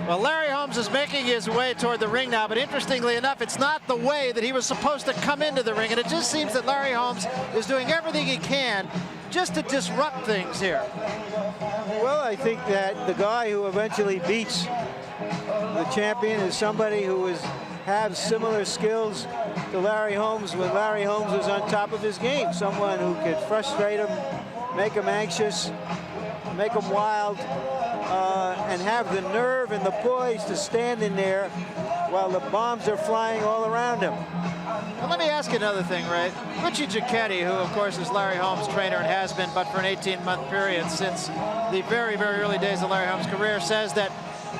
Well, Larry Holmes is making his way toward the ring now, but interestingly enough, it's not the way that he was supposed to come into the ring, and it just seems that Larry Holmes is doing everything he can just to disrupt things here. Well, I think that the guy who eventually beats the champion is somebody who has similar skills to Larry Holmes when Larry Holmes was on top of his game. Someone who could frustrate him, make him anxious, make him wild, and have the nerve and the poise to stand in there while the bombs are flying all around him. Well, let me ask you another thing, Ray. Richie Giacchetti, who of course is Larry Holmes' trainer and has been, but for an 18-month period since the very, very early days of Larry Holmes' career, says that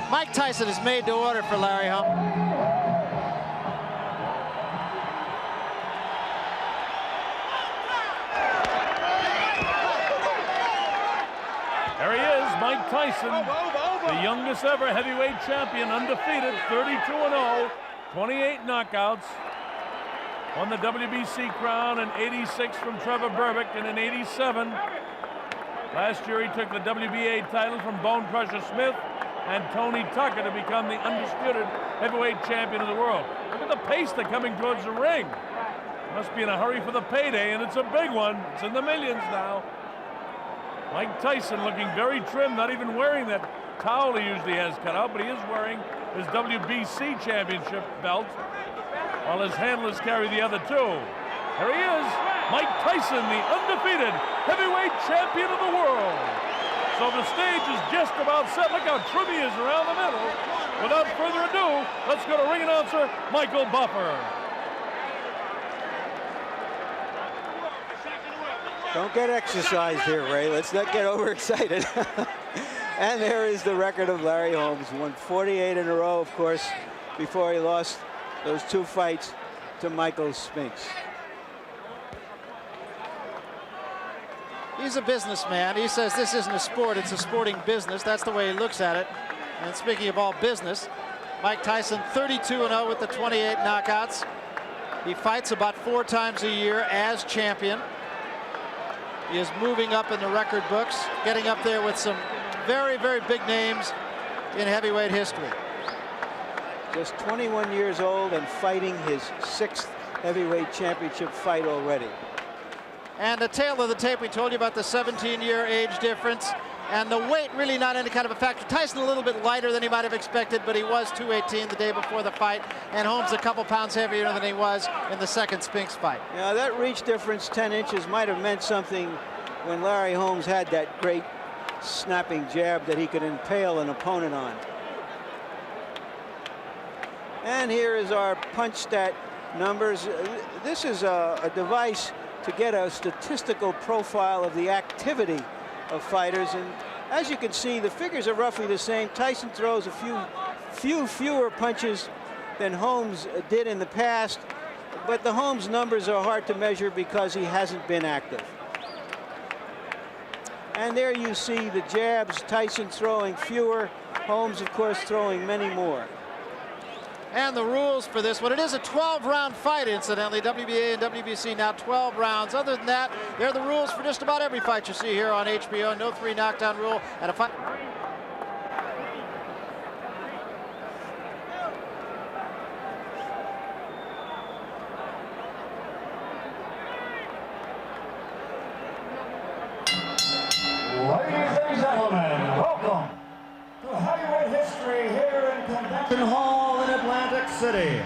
Mike Tyson is made to order for Larry Holmes. There he is, Mike Tyson, the youngest ever heavyweight champion, undefeated, 32-0, 28 knockouts. Won the WBC crown in '86 from Trevor Berbick, and in '87. Last year he took the WBA title from Bone Crusher Smith and Tony Tucker to become the undisputed heavyweight champion of the world. Look at the pace they're coming towards the ring. Must be in a hurry for the payday, and it's a big one. It's in the millions now. Mike Tyson looking very trim, not even wearing that towel he usually has cut out, but he is wearing his WBC championship belt, while his handlers carry the other two. Here he is, Mike Tyson, the undefeated heavyweight champion of the world. So the stage is just about set. Look how trim he is around the middle. Without further ado, let's go to ring announcer Michael Buffer. Don't get exercised here, Ray. Let's not get overexcited. And there is the record of Larry Holmes. Won 48 in a row, of course, before he lost those 2 fights to Michael Spinks. He's a businessman. He says this isn't a sport, it's a sporting business. That's the way he looks at it. And speaking of all business, Mike Tyson 32-0 with the 28 knockouts. He fights about 4 times a year as champion. He is moving up in the record books, getting up there with some very, very big names in heavyweight history. Just 21 years old and fighting his 6th heavyweight championship fight already. And the tail of the tape, we told you about the 17-year age difference, and the weight really not any kind of a factor. Tyson a little bit lighter than he might have expected, but he was 218 the day before the fight, and Holmes a couple pounds heavier than he was in the second Spinks fight. Yeah, that reach difference, 10 inches, might have meant something when Larry Holmes had that great snapping jab that he could impale an opponent on. And here is our punch stat numbers. This is a device to get a statistical profile of the activity of fighters, and as you can see, the figures are roughly the same. Tyson throws a fewer punches than Holmes did in the past, but the Holmes numbers are hard to measure because he hasn't been active. And there you see the jabs, Tyson throwing fewer, Holmes of course throwing many more. And the rules for this one, it is a 12-round fight, incidentally. WBA and WBC now 12 rounds. Other than that, they're the rules for just about every fight you see here on HBO. No 3 knockdown rule and a fight. Ladies and gentlemen, welcome to heavyweight history here in Convention Hall in Atlantic City.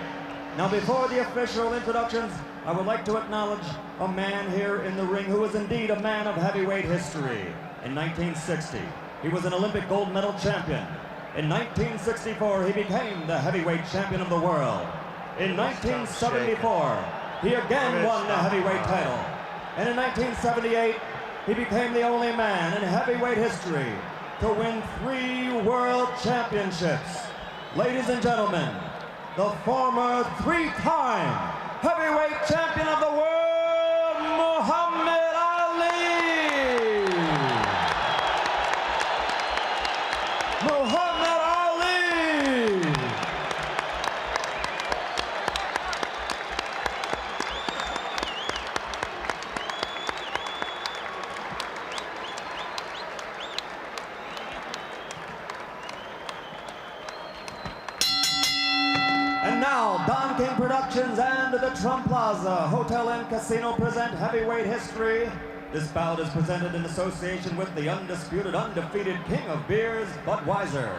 Now, before the official introductions, I would like to acknowledge a man here in the ring who is indeed a man of heavyweight history. In 1960, he was an Olympic gold medal champion. In 1964, he became the heavyweight champion of the world. In 1974, he again won the heavyweight title. And in 1978, he became the only man in heavyweight history to win 3 world championships. Ladies and gentlemen, the former 3-time heavyweight champion of the world, Muhammad Ali! Muhammad Ali! King Productions and the Trump Plaza Hotel and Casino present Heavyweight History. This bout is presented in association with the undisputed, undefeated king of beers, Budweiser.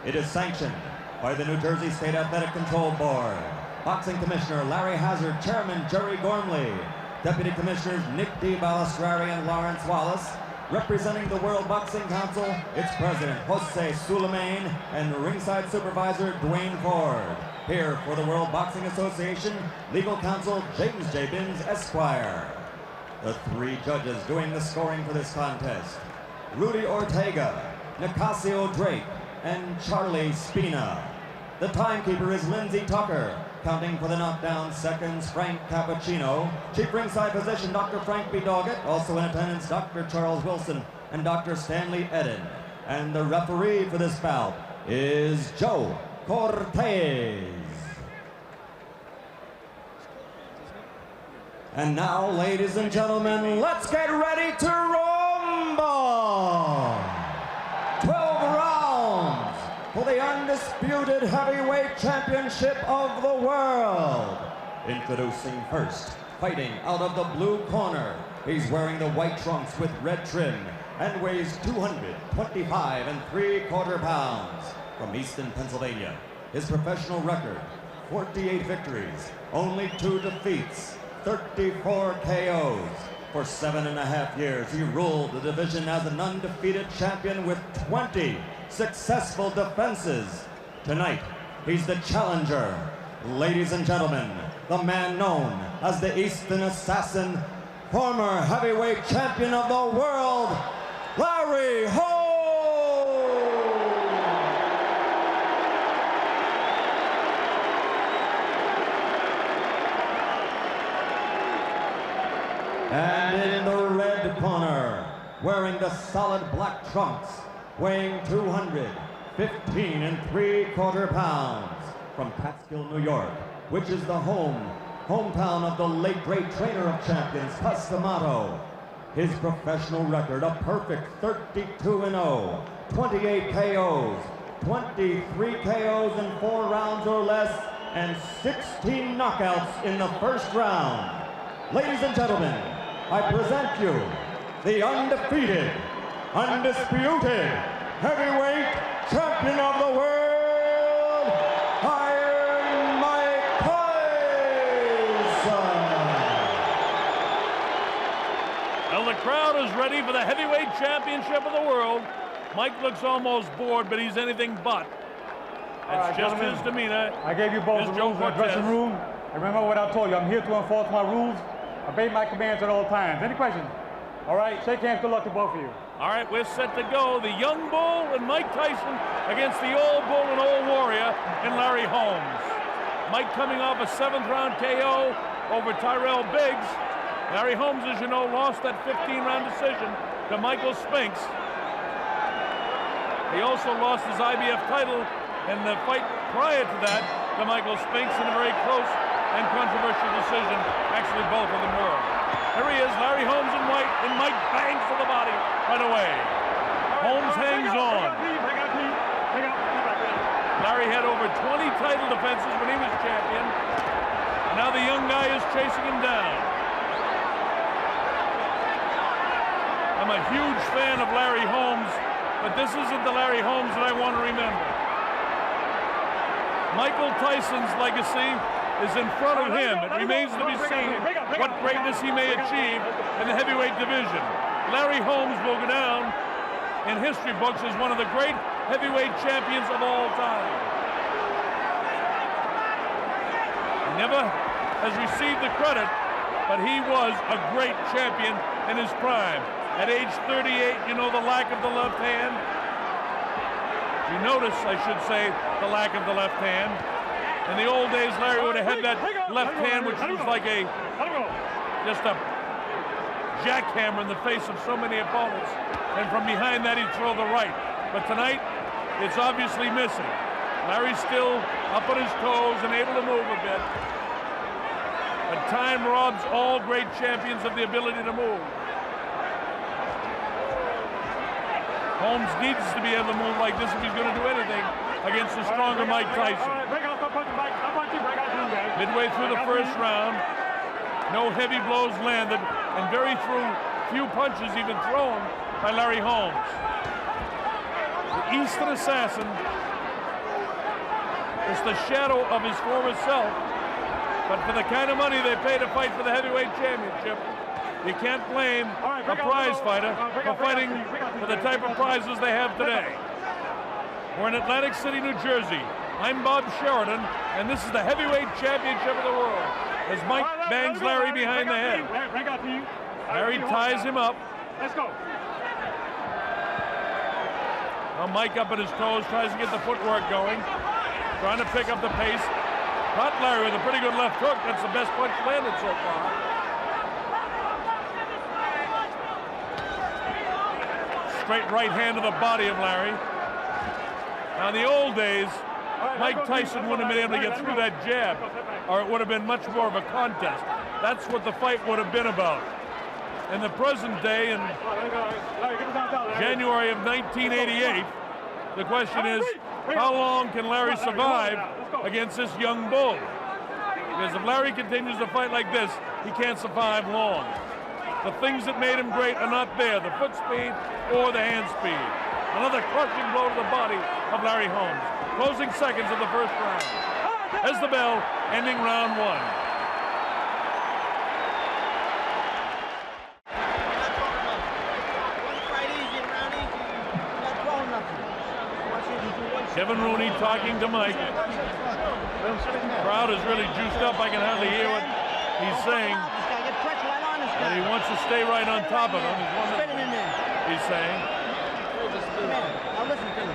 It is sanctioned by the New Jersey State Athletic Control Board. Boxing Commissioner Larry Hazard, Chairman Jerry Gormley, Deputy Commissioners Nick D. Balistrari and Lawrence Wallace. Representing the World Boxing Council, its President Jose Suleiman and ringside supervisor Dwayne Ford. Here for the World Boxing Association, legal counsel James J. Binns, Esquire. The three judges doing the scoring for this contest: Rudy Ortega, Nicasio Drake, and Charlie Spina. The timekeeper is Lindsey Tucker. Counting for the knockdown seconds, Frank Cappuccino. Chief ringside physician, Dr. Frank B. Doggett. Also in attendance, Dr. Charles Wilson and Dr. Stanley Eden. And the referee for this bout is Joe Cortez. And now, ladies and gentlemen, let's get ready to rumble! 12 rounds for the undisputed heavyweight championship of the world. Introducing first, fighting out of the blue corner. He's wearing the white trunks with red trim and weighs 225 3/4 pounds. From Easton, Pennsylvania, his professional record, 48 victories, only 2 defeats, 34 KOs. For 7.5 years, he ruled the division as an undefeated champion with 20 successful defenses. Tonight, he's the challenger. Ladies and gentlemen, the man known as the Eastern Assassin, former heavyweight champion of the world, Larry Holmes! And in the red corner, wearing the solid black trunks, weighing 215 3/4 pounds, from Catskill, New York, which is the hometown of the late great trainer of champions, Cus D'Amato. His professional record, a perfect 32-0, 28 KOs, 23 KOs in 4 rounds or less, and 16 knockouts in the first round. Ladies and gentlemen, I present you the undefeated, undisputed heavyweight champion of the world, Iron Mike Tyson. Well, the crowd is ready for the heavyweight championship of the world. Mike looks almost bored, but he's anything but. That's just his demeanor. I gave you both the rules in the dressing room. And remember what I told you. I'm here to enforce my rules. Obey my commands at all times. Any questions? All right, shake hands. Good luck to both of you. All right, we're set to go. The young bull and Mike Tyson against the old bull and old warrior in Larry Holmes. Mike coming off a 7th-round KO over Tyrell Biggs. Larry Holmes, as you know, lost that 15-round decision to Michael Spinks. He also lost his IBF title in the fight prior to that to Michael Spinks in a very close and controversial decision. Actually, both of them were. Here he is, Larry Holmes in white, and Mike bangs for the body right away. Holmes hangs on. Larry had over 20 title defenses when he was champion. Now the young guy is chasing him down. I'm a huge fan of Larry Holmes, but this isn't the Larry Holmes that I want to remember. Michael Tyson's legacy is in front of him. It remains to be seen what greatness he may achieve in the heavyweight division. Larry Holmes will go down in history books as one of the great heavyweight champions of all time. He never has received the credit, but he was a great champion in his prime. At age 38, you know the lack of the left hand. You notice, I should say, the lack of the left hand. In the old days, Larry would have had that left hand, which was like just a jackhammer in the face of so many opponents. And from behind that, he'd throw the right. But tonight, it's obviously missing. Larry's still up on his toes and able to move a bit. But time robs all great champions of the ability to move. Holmes needs to be able to move like this if he's going to do anything against the stronger Mike Tyson. Midway through the first round, no heavy blows landed, and very few punches even thrown by Larry Holmes. The Eastern Assassin is the shadow of his former self, but for the kind of money they pay to fight for the heavyweight championship, you can't blame a prize fighter for fighting for the type of prizes they have today. We're in Atlantic City, New Jersey. I'm Bob Sheridan, and this is the heavyweight championship of the world as Mike bangs Larry behind the head. Larry ties him up. Let's go. Now Mike up at his toes, tries to get the footwork going, trying to pick up the pace. Caught Larry with a pretty good left hook. That's the best punch landed so far. Straight right hand to the body of Larry. Now in the old days, Mike Tyson wouldn't have been able to get through that jab, or it would have been much more of a contest. That's what the fight would have been about. In the present day, in January of 1988, the question is, how long can Larry survive against this young bull? Because if Larry continues to fight like this, he can't survive long. The things that made him great are not there, the foot speed or the hand speed. Another crushing blow to the body of Larry Holmes. Closing seconds of the first round. As the bell, ending round one. Kevin Rooney talking to Mike. The crowd is really juiced up. I can hardly hear what he's saying. But he wants to stay right on top of him. He's saying. Now listen to me.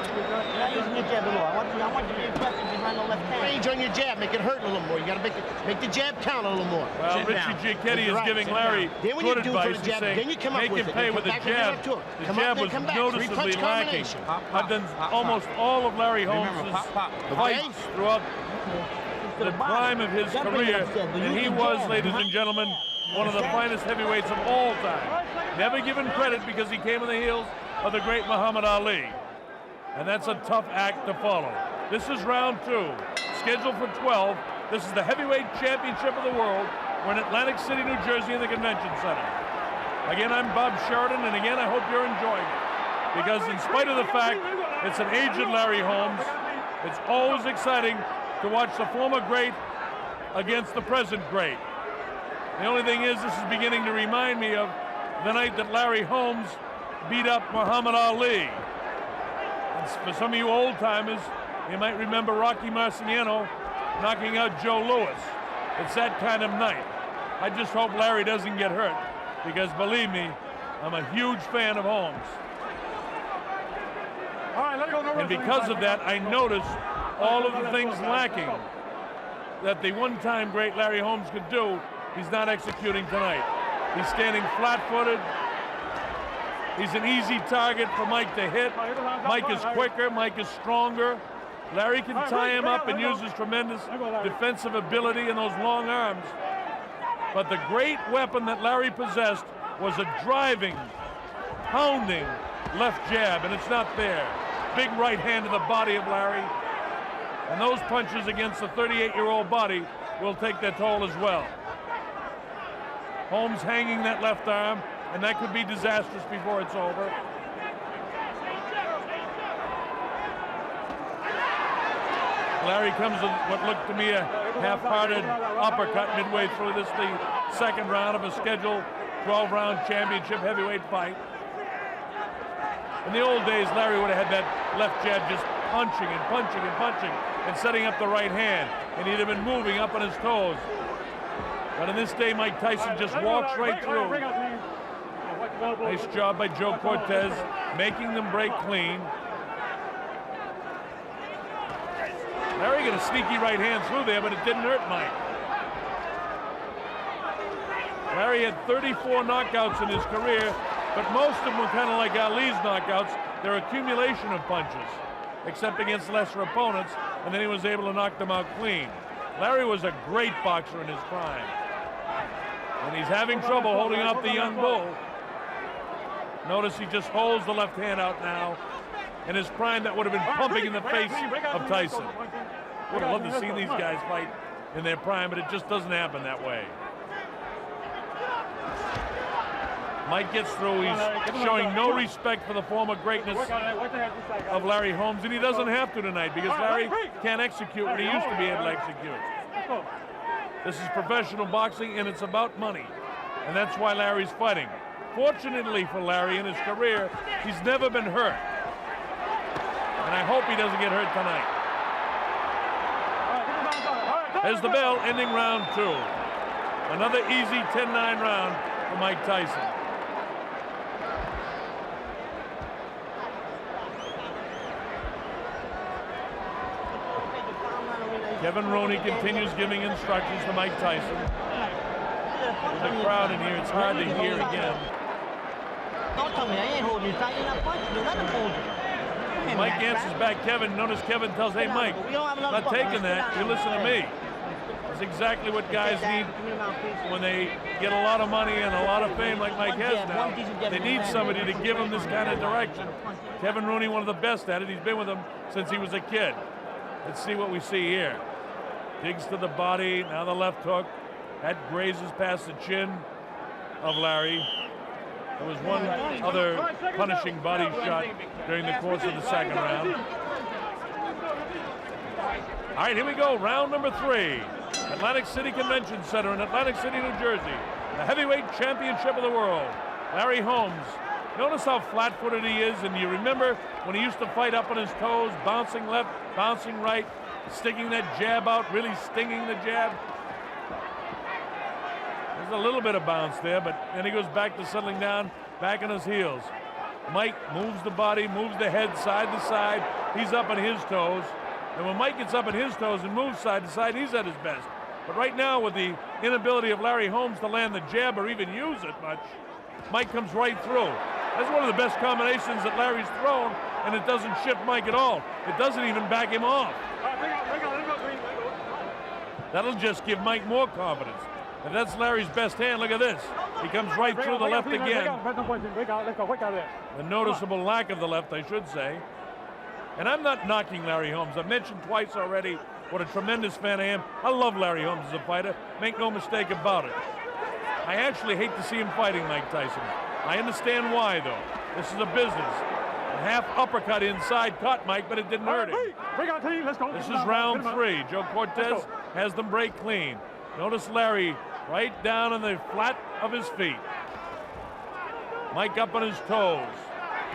You're not using your jab at all. I want you to be aggressive behind the left hand. Range on your jab. Make it hurt a little more. You got to make the jab count a little more. Well, Richie Giacchetti is giving Larry good advice. He's saying make him pay with the jab. The jab was noticeably lacking. I've done almost all of Larry Holmes' fights throughout the prime of his career, and he was, ladies and gentlemen, one of the finest heavyweights of all time. Never given credit because he came on the heels of the great Muhammad Ali. And that's a tough act to follow. This is round two, scheduled for 12. This is the heavyweight championship of the world. We're in Atlantic City, New Jersey in the Convention Center. Again, I'm Bob Sheridan, and again, I hope you're enjoying it. Because in spite of the fact it's an aged Larry Holmes, it's always exciting to watch the former great against the present great. The only thing is, this is beginning to remind me of the night that Larry Holmes beat up Muhammad Ali. And for some of you old-timers, you might remember Rocky Marciano knocking out Joe Louis. It's that kind of night. I just hope Larry doesn't get hurt, because believe me, I'm a huge fan of Holmes. And because of that, I notice all of the things lacking that the one-time great Larry Holmes could do, he's not executing tonight. He's standing flat-footed. He's an easy target for Mike to hit. Mike is quicker, Mike is stronger. Larry can tie him up and use his tremendous defensive ability and those long arms. But the great weapon that Larry possessed was a driving, pounding left jab, and it's not there. Big right hand to the body of Larry. And those punches against the 38-year-old body will take their toll as well. Holmes hanging that left arm, and that could be disastrous before it's over. Larry comes with what looked to me a half-hearted uppercut midway through this, the second round of a scheduled 12-round championship heavyweight fight. In the old days, Larry would have had that left jab just punching and punching and punching and setting up the right hand, and he'd have been moving up on his toes. But in this day, Mike Tyson just walks right through. Nice job by Joe Cortez, making them break clean. Larry got a sneaky right hand through there, but it didn't hurt Mike. Larry had 34 knockouts in his career, but most of them were kind of like Ali's knockouts. They're accumulation of punches, except against lesser opponents, and then he was able to knock them out clean. Larry was a great boxer in his prime. And he's having trouble holding off the young bull. Notice he just holds the left hand out now. In his prime, that would have been pumping in the face of Tyson. Would have loved to see these guys fight in their prime, but it just doesn't happen that way. Mike gets through. He's showing no respect for the former greatness of Larry Holmes, and he doesn't have to tonight because Larry can't execute what he used to be able to execute. This is professional boxing, and it's about money, and that's why Larry's fighting. Fortunately for Larry in his career, he's never been hurt, and I hope he doesn't get hurt tonight. There's the bell, ending round 2. Another easy 10-9 round for Mike Tyson. Kevin Roney continues giving instructions to Mike Tyson. With the crowd in here, it's hard to hear again. Don't tell me I ain't holding you tight. You're not punching. Let him hold you. Mike answers back Kevin. Notice Kevin tells, hey, Mike, not taking that. You listen to me. That's exactly what guys need when they get a lot of money and a lot of fame like Mike has now. They need somebody to give them this kind of direction. Kevin Roney, one of the best at it. He's been with them since he was a kid. Let's see what we see here. Digs to the body, now the left hook. That grazes past the chin of Larry. There was one other punishing body shot during the course of the second round. All right, here we go, round number 3. Atlantic City Convention Center in Atlantic City, New Jersey. The heavyweight championship of the world. Larry Holmes. Notice how flat-footed he is, and you remember when he used to fight up on his toes, bouncing left, bouncing right, sticking that jab out, really stinging the jab. There's a little bit of bounce there, but then he goes back to settling down, back on his heels. Mike moves the body, moves the head side to side. He's up on his toes. And when Mike gets up on his toes and moves side to side, he's at his best. But right now, with the inability of Larry Holmes to land the jab or even use it much, Mike comes right through. That's one of the best combinations that Larry's thrown, and it doesn't shift Mike at all. It doesn't even back him off. That'll just give Mike more confidence. If that's Larry's best hand, look at this. He comes right through the left again. The noticeable lack of the left, I should say. And I'm not knocking Larry Holmes. I've mentioned twice already what a tremendous fan I am. I love Larry Holmes as a fighter. Make no mistake about it. I actually hate to see him fighting Mike Tyson. I understand why, though. This is a business. A half uppercut inside caught Mike, but it didn't hurt him. This is round 3. Joe Cortez has them break clean. Notice Larry right down on the flat of his feet. Mike up on his toes.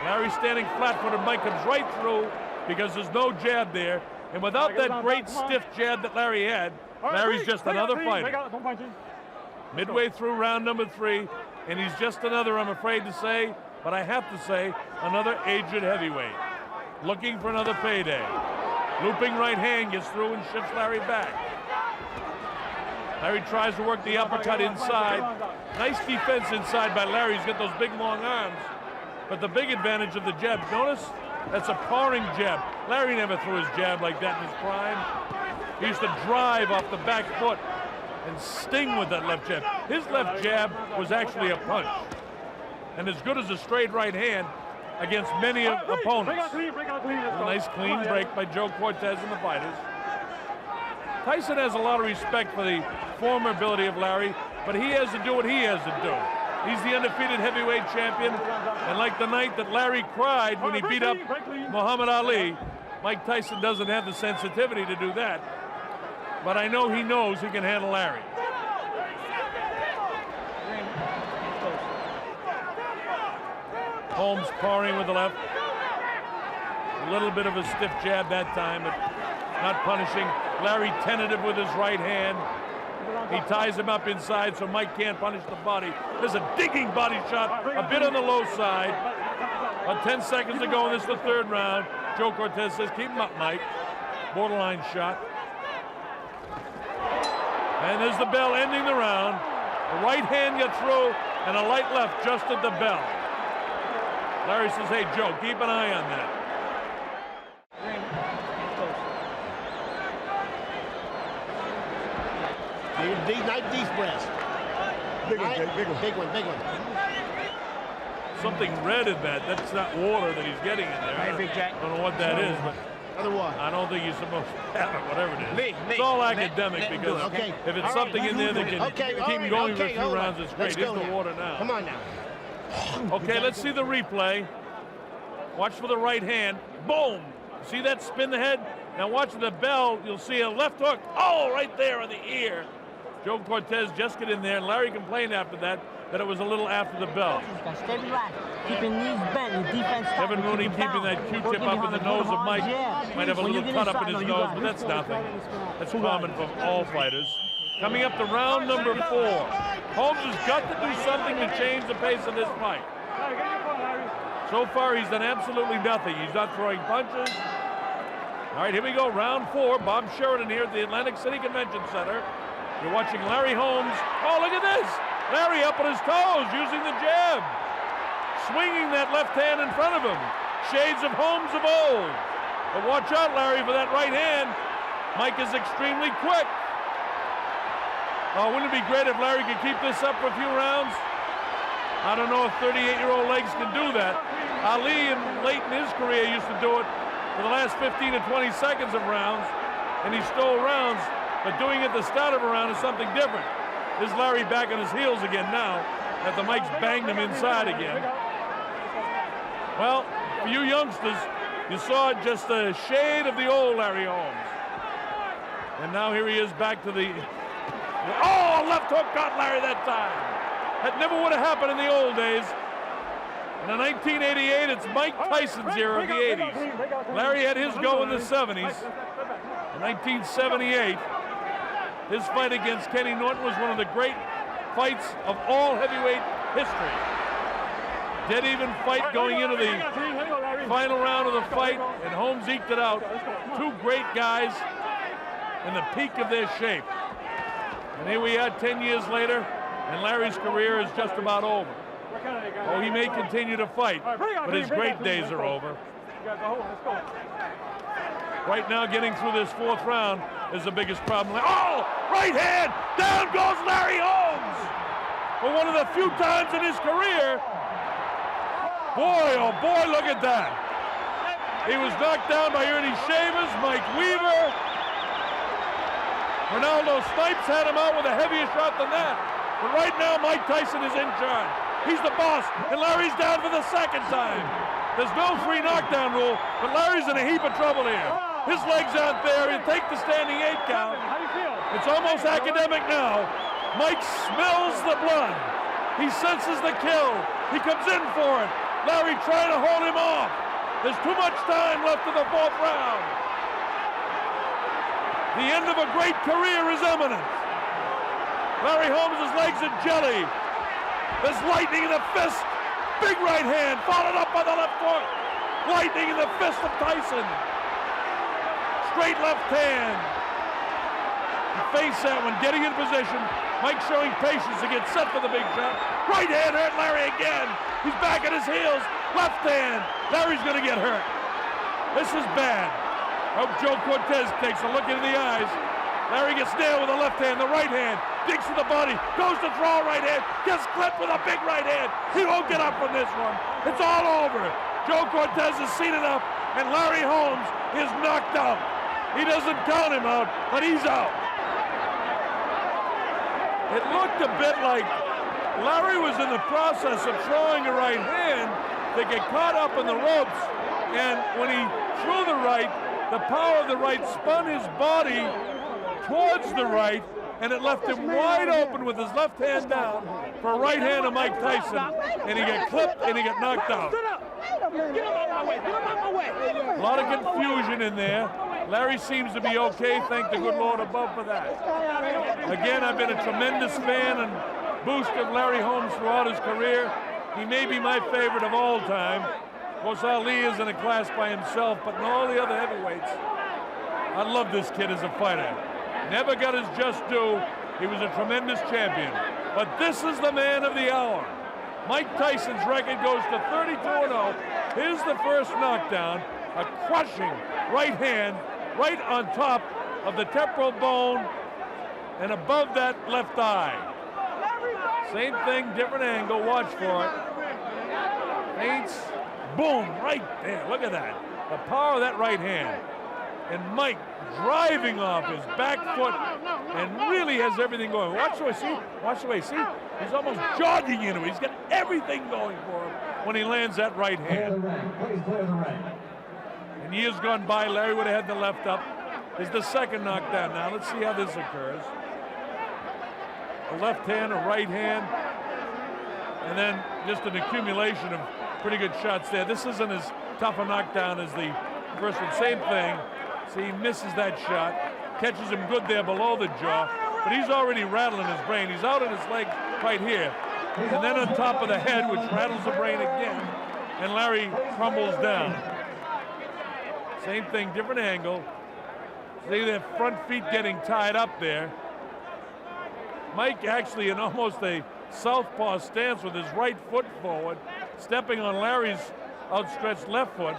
Larry standing flat-footed. Mike comes right through because there's no jab there. And without that great stiff jab that Larry had, Larry's just another fighter. Midway through round number 3, and he's just another, I'm afraid to say, but I have to say, another aged heavyweight. Looking for another payday. Looping right hand gets through and shifts Larry back. Larry tries to work the uppercut inside. Nice defense inside by Larry. He's got those big long arms. But the big advantage of the jab, notice that's a powering jab. Larry never threw his jab like that in his prime. He used to drive off the back foot and sting with that left jab. His left jab was actually a punch, and as good as a straight right hand against many opponents. A nice clean break by Joe Cortez and the fighters. Tyson has a lot of respect for the former ability of Larry, but he has to do what he has to do. He's the undefeated heavyweight champion, and like the night that Larry cried when he beat up Muhammad Ali, Mike Tyson doesn't have the sensitivity to do that. But I know he knows he can handle Larry. Holmes powering with the left. A little bit of a stiff jab that time, but not punishing. Larry tentative with his right hand. He ties him up inside so Mike can't punish the body. There's a digging body shot, a bit on the low side. About 10 seconds to go in this, the 3rd round. Joe Cortez says, keep him up, Mike. Borderline shot. And there's the bell ending the round. The right hand gets through, and a light left just at the bell. Larry says, hey, Joe, keep an eye on that. Deep breaths. Big one, big one. Big one, big one. Something red in that. That's not water that he's getting in there. I don't know what that is, but Other one. I don't think you're supposed to have it, whatever it is. Me. It's all academic because okay. if it's All something right. in there that can Okay, all keep right, going for okay, a few hold on. rounds, it's Let's great. go Here's the now. water now. Come on now. Okay, let's see the replay. Watch for the right hand. Boom! See that spin the head? Now watch the bell. You'll see a left hook. Oh, right there on the ear. Joe Cortez just get in there, and Larry complained after that it was a little after the bell. Stay relaxed. Keeping knees bent, your defense tight. Kevin Rooney keeping that Q-tip up in the nose of Mike. Might have a little cut up in his nose, but that's nothing. That's common for all fighters. Coming up to round number 4. Holmes has got to do something to change the pace of this fight. So far, he's done absolutely nothing. He's not throwing punches. All right, here we go, round 4. Bob Sheridan here at the Atlantic City Convention Center. You're watching Larry Holmes. Oh, look at this. Larry up on his toes using the jab. Swinging that left hand in front of him. Shades of Holmes of old. But watch out, Larry, for that right hand. Mike is extremely quick. Oh, wouldn't it be great if Larry could keep this up for a few rounds? I don't know if 38-year-old legs can do that. Ali, late in his career, used to do it for the last 15 to 20 seconds of rounds, and he stole rounds, but doing it at the start of a round is something different. There's Larry back on his heels again now, that the Mike's banged him inside again. Well, for you youngsters, you saw just a shade of the old Larry Holmes. And now here he is back to the... Oh, left hook got Larry that time. That never would have happened in the old days. And in 1988, it's Mike Tyson's era of the 80s. Larry had his go in the 70s. In 1978, his fight against Kenny Norton was one of the great fights of all heavyweight history. Dead even fight going into the final round of the fight, and Holmes eked it out. Two great guys in the peak of their shape. And here we are 10 years later, and Larry's career is just about over. Oh, he may continue to fight, but his great days are over. Right now, getting through this 4th round is the biggest problem. Oh, right hand, down goes Larry Holmes. For one of the few times in his career, boy, oh boy, look at that. He was knocked down by Ernie Shavers, Mike Weaver. Ronaldo Snipes had him out with a heavier shot than that. But right now, Mike Tyson is in charge. He's the boss, and Larry's down for the 2nd time. There's no free knockdown rule, but Larry's in a heap of trouble here. His legs aren't there. He'll take the standing 8 count. It's almost academic now. Mike smells the blood. He senses the kill. He comes in for it. Larry trying to hold him off. There's too much time left in the 4th round. The end of a great career is imminent. Larry Holmes' legs are jelly. There's lightning in the fist. Big right hand, followed up by the left hook. Lightning in the fist of Tyson. Straight left hand. He faced that one, getting in position. Mike showing patience to get set for the big shot. Right hand hurt Larry again. He's back at his heels. Left hand. Larry's going to get hurt. This is bad. Hope Joe Cortez takes a look into the eyes. Larry gets nailed with the left hand, the right hand, digs to the body, goes to throw right hand, gets clipped with a big right hand. He won't get up from this one. It's all over. Joe Cortez has seen enough, and Larry Holmes is knocked out. He doesn't count him out, but he's out. It looked a bit like Larry was in the process of throwing a right hand to get caught up in the ropes, and when he threw the right, the power of the right spun his body towards the right, and it left him wide open with his left hand down for a right hand of Mike Tyson, and he got clipped and he got knocked out. A lot of confusion in there. Larry seems to be okay, thank the good Lord above for that. Again, I've been a tremendous fan and booster of Larry Holmes throughout his career. He may be my favorite of all time. Of course, Ali is in a class by himself, but in all the other heavyweights, I love this kid as a fighter. Never got his just due. He was a tremendous champion. But this is the man of the hour. Mike Tyson's record goes to 32-0. Here's the first knockdown. A crushing right hand right on top of the temporal bone and above that left eye. Same thing, different angle. Watch for it. Feints. Boom, right there. Look at that. The power of that right hand. And Mike driving off his back foot and really has everything going. Watch the way, see? Watch the way, see? He's almost jogging into it. He's got everything going for him when he lands that right hand. Please clear the ring. In years gone by, Larry would have had the left up. Is the second knockdown now. Let's see how this occurs. A left hand, a right hand, and then just an accumulation of pretty good shots there. This isn't as tough a knockdown as the first one. Same thing. See, he misses that shot, catches him good there below the jaw, but he's already rattling his brain. He's out on his leg right here. And then on top of the head, which rattles the brain again, and Larry crumbles down. Same thing, different angle. See their front feet getting tied up there. Mike actually in almost a southpaw stance with his right foot forward, stepping on Larry's outstretched left foot,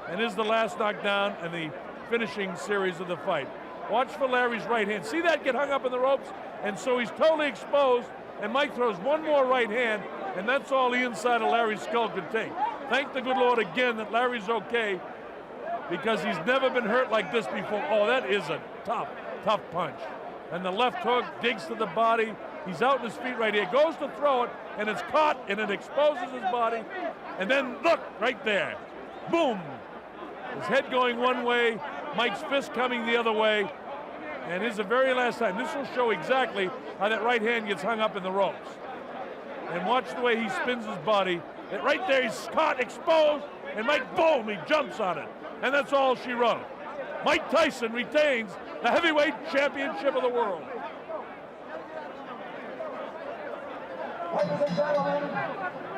and is the last knockdown and the finishing series of the fight. Watch for Larry's right hand. See that get hung up in the ropes? And so he's totally exposed, and Mike throws one more right hand, and that's all the inside of Larry's skull could take. Thank the good Lord again that Larry's okay, because he's never been hurt like this before. Oh, that is a tough, tough punch. And the left hook digs to the body. He's out on his feet right here. Goes to throw it, and it's caught, and it exposes his body. And then, look, right there. Boom. His head going one way, Mike's fist coming the other way. And this is the very last time. This will show exactly how that right hand gets hung up in the ropes. And watch the way he spins his body. And right there, he's caught, exposed, and Mike, boom, he jumps on it. And that's all she wrote. Mike Tyson retains the heavyweight championship of the world. Ladies and gentlemen,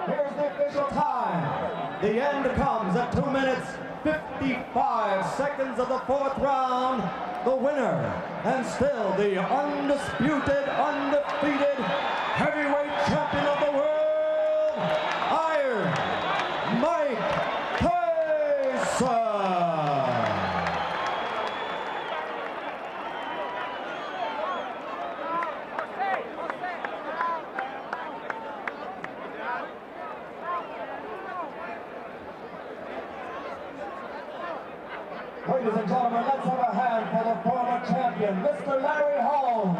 here's the official time. The end comes at 2 minutes, 55 seconds of the fourth round. The winner, and still the undisputed, undefeated heavyweight champion of the world, Iron Mike Tyson. Ladies and gentlemen, let's have a hand for the former champion, Mr. Larry Holmes.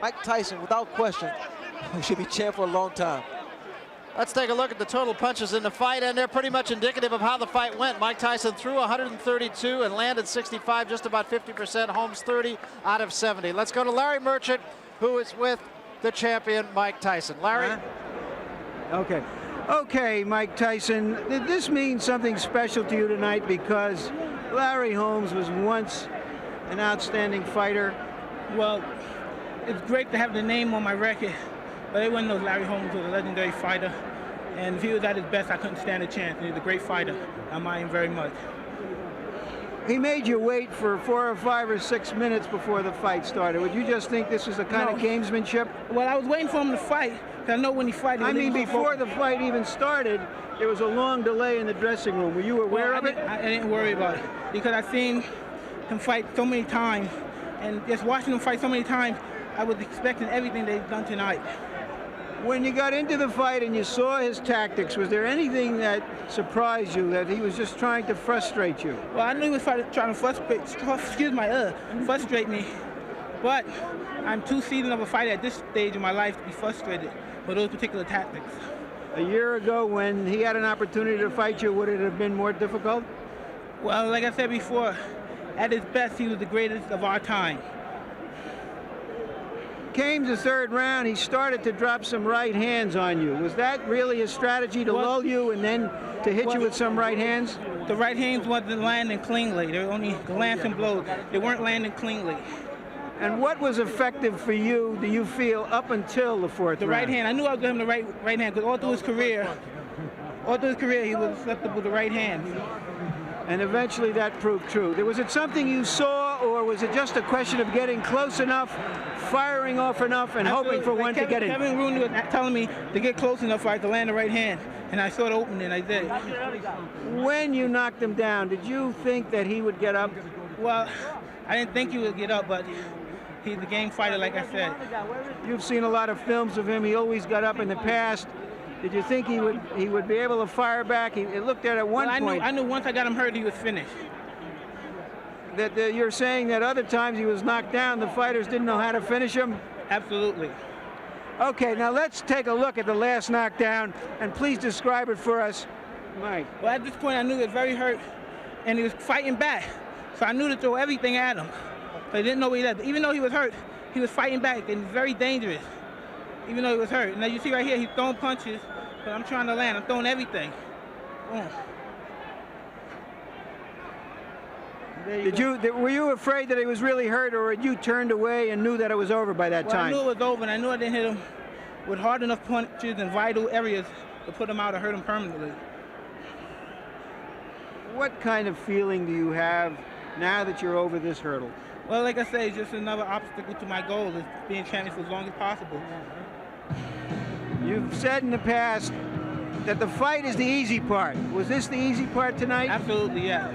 Mike Tyson, without question, should be champ for a long time. Let's take a look at the total punches in the fight, and they're pretty much indicative of how the fight went. Mike Tyson threw 132 and landed 65, just about 50%. Holmes 30 out of 70. Let's go to Larry Merchant, who is with the champion, Mike Tyson. Larry? Okay. Okay, Mike Tyson, did this mean something special to you tonight? Because Larry Holmes was once an outstanding fighter. Well, it's great to have the name on my record, but everyone knows Larry Holmes was a legendary fighter, and if he was at his best, I couldn't stand a chance. He's a great fighter. I admire him very much. He made you wait for 4 or 5 or 6 minutes before the fight started. Would you just think this was a kind of gamesmanship? Well, I was waiting for him to fight, because I know when he fights... I mean, before the fight even started, there was a long delay in the dressing room. Were you aware of it? I didn't worry about it, because I've seen him fight so many times, and just watching him fight so many times, I was expecting everything they've done tonight. When you got into the fight and you saw his tactics, was there anything that surprised you, that he was just trying to frustrate you? Well, I knew he was trying to frustrate me, but I'm too seasoned of a fighter at this stage of my life to be frustrated by those particular tactics. A year ago, when he had an opportunity to fight you, would it have been more difficult? Well, like I said before, at his best, he was the greatest of our time. Came to third round, he started to drop some right hands on you. Was that really his strategy, to lull you and then to hit you with some right hands? The right hands wasn't landing cleanly. They were only glancing blows. They weren't landing cleanly. And what was effective for you, do you feel, up until the fourth round? The right hand. I knew I was going to him the right hand, because all through his career, he was susceptible to right hand. And eventually that proved true. Was it something you saw, or was it just a question of getting close enough, firing off enough, and hoping for one to get in? Kevin Rooney was telling me to get close enough for I to land the right hand, and I saw it open, and I did it. When you knocked him down, did you think that he would get up? Well, I didn't think he would get up, but he's a game fighter, like I said. You've seen a lot of films of him. He always got up in the past. Did you think he would be able to fire back? It looked at one point. I knew once I got him hurt, he was finished. That you're saying that other times he was knocked down, the fighters didn't know how to finish him? Absolutely. Okay, now let's take a look at the last knockdown, and please describe it for us, Mike. Well, at this point, I knew he was very hurt, and he was fighting back. So I knew to throw everything at him. So I didn't know what he did. Even though he was hurt, he was fighting back, and very dangerous, even though he was hurt. And as you see right here, he's throwing punches, but I'm trying to land. I'm throwing everything. Boom. Were you afraid that he was really hurt, or had you turned away and knew that it was over by that time? I knew it was over, and I knew I didn't hit him with hard enough punches in vital areas to put him out or hurt him permanently. What kind of feeling do you have now that you're over this hurdle? Well, like I say, it's just another obstacle to my goal is being champion for as long as possible. You've said in the past that the fight is the easy part. Was this the easy part tonight? Absolutely, yeah.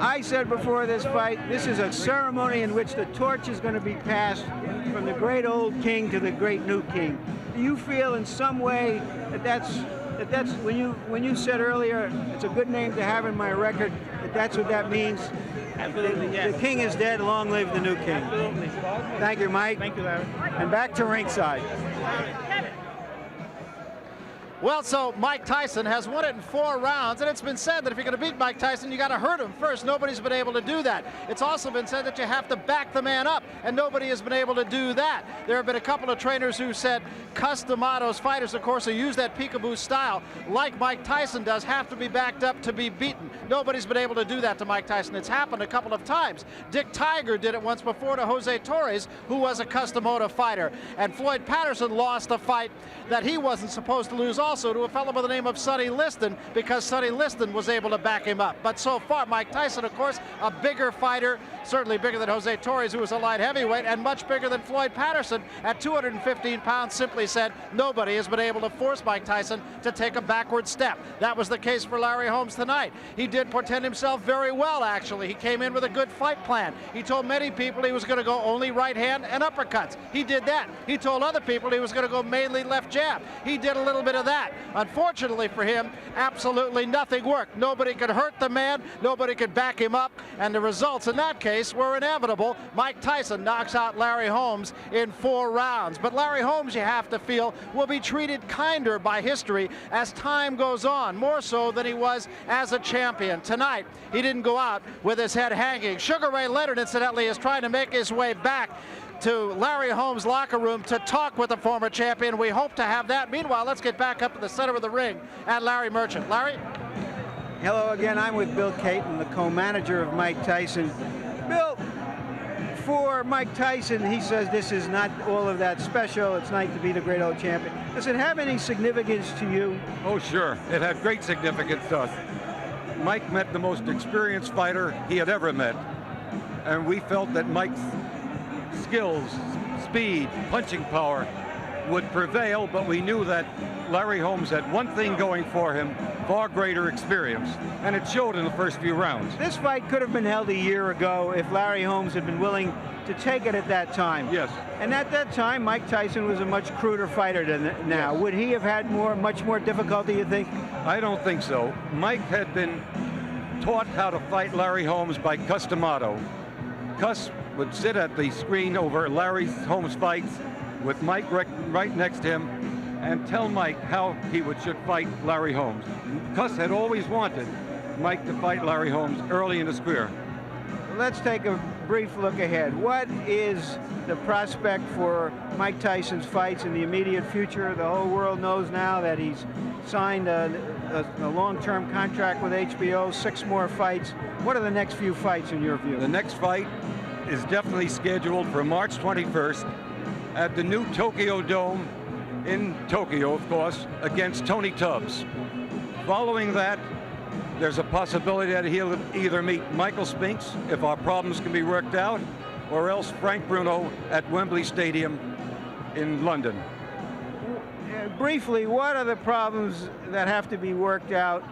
I said before this fight, this is a ceremony in which the torch is going to be passed from the great old king to the great new king. Do you feel in some way that that's when you said earlier it's a good name to have in my record, that's what that means? Absolutely, yes. The king is dead, long live the new king. Absolutely. Thank you, Mike. Thank you, Larry. And back to ringside. Well, so Mike Tyson has won it in 4 rounds, and it's been said that if you're going to beat Mike Tyson, you got to hurt him first. Nobody's been able to do that. It's also been said that you have to back the man up, and nobody has been able to do that. There have been a couple of trainers who said Cus D'Amato's fighters, of course, who use that peekaboo style, like Mike Tyson does, have to be backed up to be beaten. Nobody's been able to do that to Mike Tyson. It's happened a couple of times. Dick Tiger did it once before to Jose Torres, who was a Cus D'Amato fighter. And Floyd Patterson lost a fight that he wasn't supposed to lose also to a fellow by the name of Sonny Liston, because Sonny Liston was able to back him up. But so far, Mike Tyson, of course, a bigger fighter, certainly bigger than Jose Torres, who was a light heavyweight, and much bigger than Floyd Patterson at 215 pounds, simply said nobody has been able to force Mike Tyson to take a backward step. That was the case for Larry Holmes tonight. He did portend himself very well, actually. He came in with a good fight plan. He told many people he was going to go only right hand and uppercuts. He did that. He told other people he was going to go mainly left jab. He did a little bit of that. Unfortunately for him, absolutely nothing worked. Nobody could hurt the man, nobody could back him up, and the results in that case were inevitable. Mike Tyson knocks out Larry Holmes in 4 rounds. But Larry Holmes, you have to feel, will be treated kinder by history as time goes on, more so than he was as a champion. Tonight, he didn't go out with his head hanging. Sugar Ray Leonard, incidentally, is trying to make his way back to Larry Holmes' locker room to talk with the former champion. We hope to have that. Meanwhile, let's get back up to the center of the ring and Larry Merchant. Larry? Hello again. I'm with Bill Caton, the co-manager of Mike Tyson. Bill, for Mike Tyson, he says this is not all of that special. It's nice to be the great old champion. Does it have any significance to you? Oh, sure. It had great significance to us. Mike met the most experienced fighter he had ever met, and we felt that Mike's skills, speed, punching power would prevail, but we knew that Larry Holmes had one thing going for him, far greater experience, and it showed in the first few rounds. This fight could have been held a year ago if Larry Holmes had been willing to take it at that time. Yes. And at that time, Mike Tyson was a much cruder fighter than now. Yes. Would he have had much more difficulty, you think? I don't think so. Mike had been taught how to fight Larry Holmes by Cus D'Amato. Cus would sit at the screen over Larry Holmes' fights with Mike right next to him and tell Mike how he should fight Larry Holmes. Cus had always wanted Mike to fight Larry Holmes early in his career. Let's take a brief look ahead. What is the prospect for Mike Tyson's fights in the immediate future? The whole world knows now that he's signed a long-term contract with HBO, 6 more fights. What are the next few fights in your view? The next fight is definitely scheduled for March 21st at the new Tokyo Dome in Tokyo, of course, against Tony Tubbs. Following that, there's a possibility that he'll either meet Michael Spinks, if our problems can be worked out, or else Frank Bruno at Wembley Stadium in London. Briefly, what are the problems that have to be worked out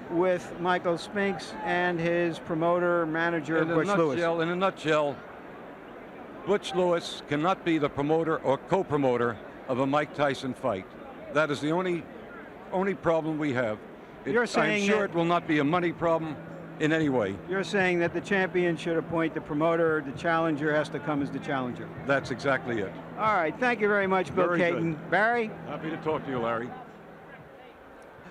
with Michael Spinks and his promoter, manager, Butch Lewis? In a nutshell, Butch Lewis cannot be the promoter or co-promoter of a Mike Tyson fight. That is the only problem we have. You're saying I'm sure that- it will not be a money problem in any way. You're saying that the champion should appoint the promoter, the challenger has to come as the challenger. That's exactly it. All right, thank you very much, Bill Very good. Caton. Barry? Happy to talk to you, Larry.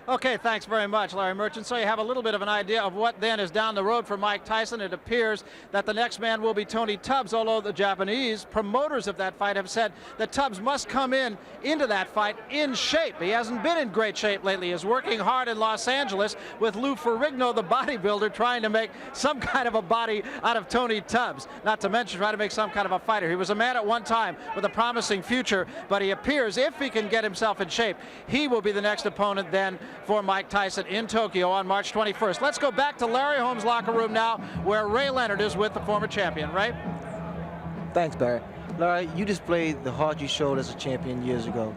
Okay, thanks very much, Larry Merchant. So you have a little bit of an idea of what then is down the road for Mike Tyson. It appears that the next man will be Tony Tubbs, although the Japanese promoters of that fight have said that Tubbs must come into that fight in shape. He hasn't been in great shape lately. He's working hard in Los Angeles with Lou Ferrigno, the bodybuilder, trying to make some kind of a body out of Tony Tubbs, not to mention trying to make some kind of a fighter. He was a man at one time with a promising future, but he appears, if he can get himself in shape, he will be the next opponent then for Mike Tyson in Tokyo on March 21st. Let's go back to Larry Holmes' locker room now, where Ray Leonard is with the former champion. Ray? Thanks, Barry. Larry, you displayed the heart you showed as a champion years ago.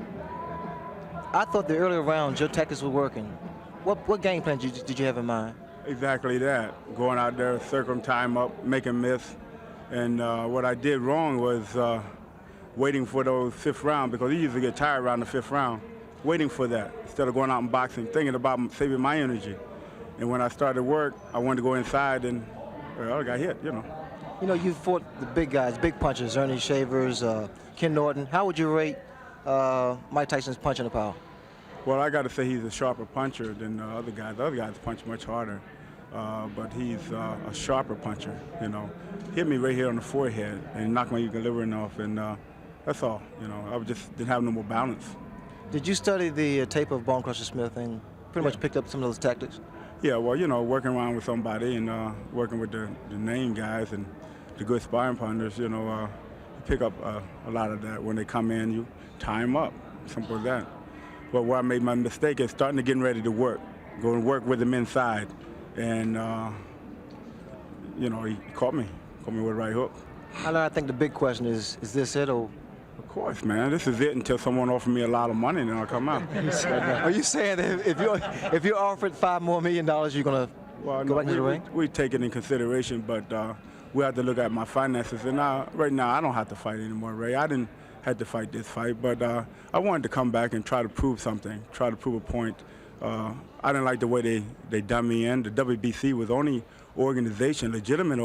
I thought the earlier rounds, your tactics were working. What game plan did you have in mind? Exactly that. Going out there, circling time up, making miss. And what I did wrong was waiting for those fifth round, because you usually get tired around the fifth round. Waiting for that instead of going out and boxing, thinking about saving my energy. And when I started work, I wanted to go inside, and well, I got hit, you know. You know, you fought the big guys, big punchers, Ernie Shavers, Ken Norton. How would you rate Mike Tyson's punching power? Well, I got to say he's a sharper puncher than the other guys. The other guys punch much harder, but he's a sharper puncher, you know. Hit me right here on the forehead and knocked my equilibrium off, and that's all, you know. I just didn't have no more balance. Did you study the tape of Bone Crusher Smith and pretty much picked up some of those tactics? Yeah, well, you know, working around with somebody and working with the name guys and the good sparring partners, you know, you pick up a lot of that. When they come in, you tie them up, simple as that. But where I made my mistake is starting to getting ready to work, go and work with them inside. And, you know, he caught me with a right hook. I think the big question is this it or? Of course, man. This is it until someone offers me a lot of money, and then I'll come out. Are you saying that if you're offered $5 more million, you're going to go back into the ring? We take it in consideration, but we have to look at my finances. And right now, I don't have to fight anymore, Ray. I didn't have to fight this fight, but I wanted to come back and try to prove something, try to prove a point. I didn't like the way they done me in. The WBC was the only organization, legitimate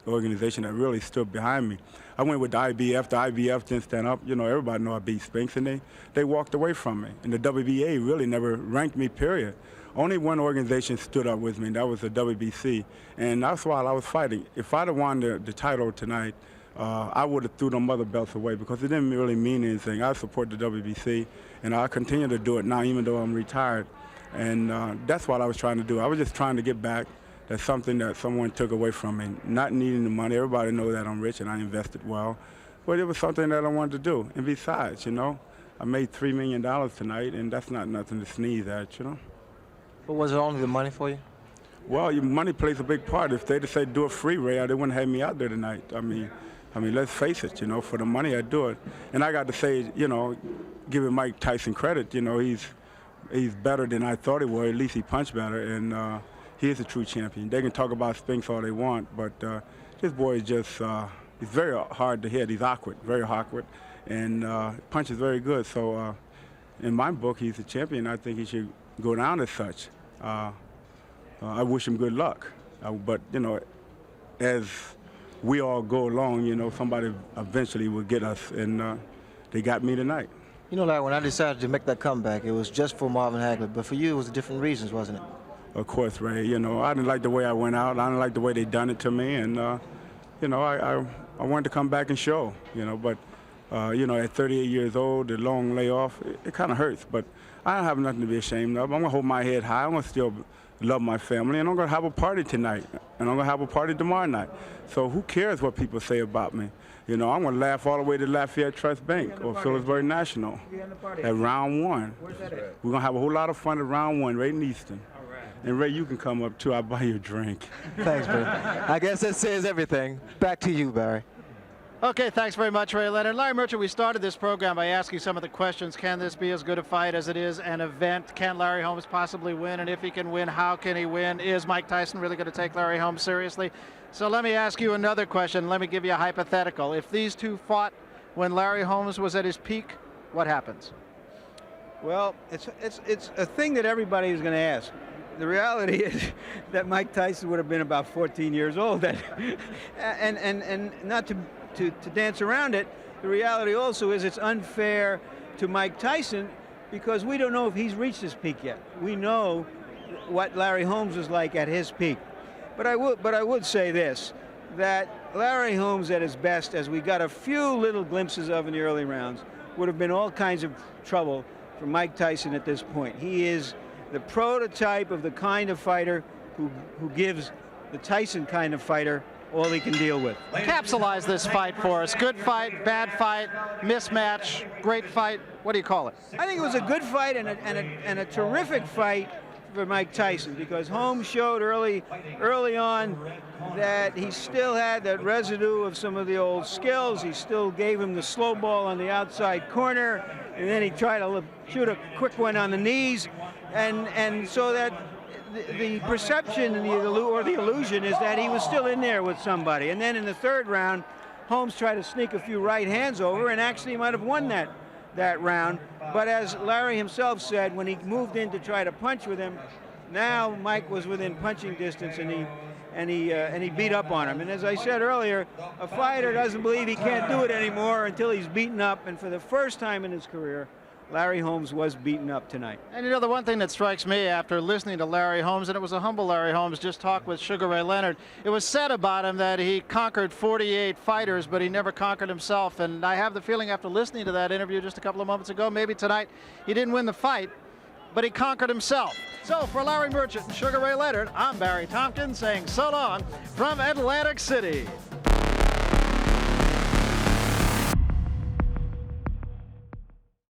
organization that really stood behind me. I went with the IBF. The IBF didn't stand up. You know, everybody know I beat Spinks, and they walked away from me. And the WBA really never ranked me, period. Only one organization stood up with me, and that was the WBC. And that's why I was fighting. If I'd have won the title tonight, I would have threw them other belts away because it didn't really mean anything. I support the WBC, and I continue to do it now, even though I'm retired. And that's what I was trying to do. I was just trying to get back. That's something that someone took away from me. Not needing the money. Everybody knows that I'm rich and I invested well. But it was something that I wanted to do. And besides, you know, I made $3 million tonight, and that's not nothing to sneeze at, you know. But was it only the money for you? Well, your money plays a big part. If they'd have said do it free, Ray, they wouldn't have me out there tonight. I mean, let's face it, you know, for the money I do it. And I got to say, you know, giving Mike Tyson credit, you know, he's better than I thought he was. At least he punched better, and he is a true champion. They can talk about Spinks all they want, but this boy is just, he's very hard to hit. He's awkward, very awkward, and punches very good. So in my book, he's a champion. I think he should go down as such. I wish him good luck. But, you know, as we all go along, you know, somebody eventually will get us, and they got me tonight. You know, Larry, when I decided to make that comeback, it was just for Marvin Hagler, but for you, it was different reasons, wasn't it? Of course, Ray. You know, I didn't like the way I went out. I didn't like the way they done it to me, and you know, I wanted to come back and show. You know, but you know, at 38 years old, the long layoff, it kind of hurts. But I don't have nothing to be ashamed of. I'm gonna hold my head high. I'm gonna still love my family, and I'm gonna have a party tonight, and I'm gonna have a party tomorrow night. So who cares what people say about me? You know, I'm gonna laugh all the way to Lafayette Trust Bank or Phillipsburg National at round one. We're gonna have a whole lot of fun at round one, right in Easton. And Ray, you can come up too. I'll buy you a drink. Thanks, Barry. I guess that says everything. Back to you, Barry. Okay, thanks very much, Ray Leonard. Larry Merchant, we started this program by asking some of the questions. Can this be as good a fight as it is an event? Can Larry Holmes possibly win? And if he can win, how can he win? Is Mike Tyson really going to take Larry Holmes seriously? So let me ask you another question. Let me give you a hypothetical. If these two fought when Larry Holmes was at his peak, what happens? Well, it's a thing that everybody is going to ask. The reality is that Mike Tyson would have been about 14 years old, and not to dance around it. The reality also is it's unfair to Mike Tyson because we don't know if he's reached his peak yet. We know what Larry Holmes was like at his peak, but I would say this, that Larry Holmes at his best, as we got a few little glimpses of in the early rounds, would have been all kinds of trouble for Mike Tyson at this point. He is the prototype of the kind of fighter who gives the Tyson kind of fighter all he can deal with. Capsulize this fight for us. Good fight, bad fight, mismatch, great fight. What do you call it? I think it was a good fight and a terrific fight for Mike Tyson, because Holmes showed early on that he still had that residue of some of the old skills. He still gave him the slow ball on the outside corner, and then he tried to shoot a quick one on the knees, and so that the perception and the illusion is that he was still in there with somebody. And then in the third round, Holmes tried to sneak a few right hands over and actually might have won that round. But as Larry himself said, when he moved in to try to punch with him, now Mike was within punching distance, and he beat up on him. And as I said earlier, a fighter doesn't believe he can't do it anymore until he's beaten up. And for the first time in his career, Larry Holmes was beaten up tonight. And you know, the one thing that strikes me after listening to Larry Holmes, and it was a humble Larry Holmes, just talked with Sugar Ray Leonard, it was said about him that he conquered 48 fighters, but he never conquered himself. And I have the feeling after listening to that interview just a couple of moments ago, maybe tonight he didn't win the fight, but he conquered himself. So for Larry Merchant and Sugar Ray Leonard, I'm Barry Tompkins saying so long from Atlantic City.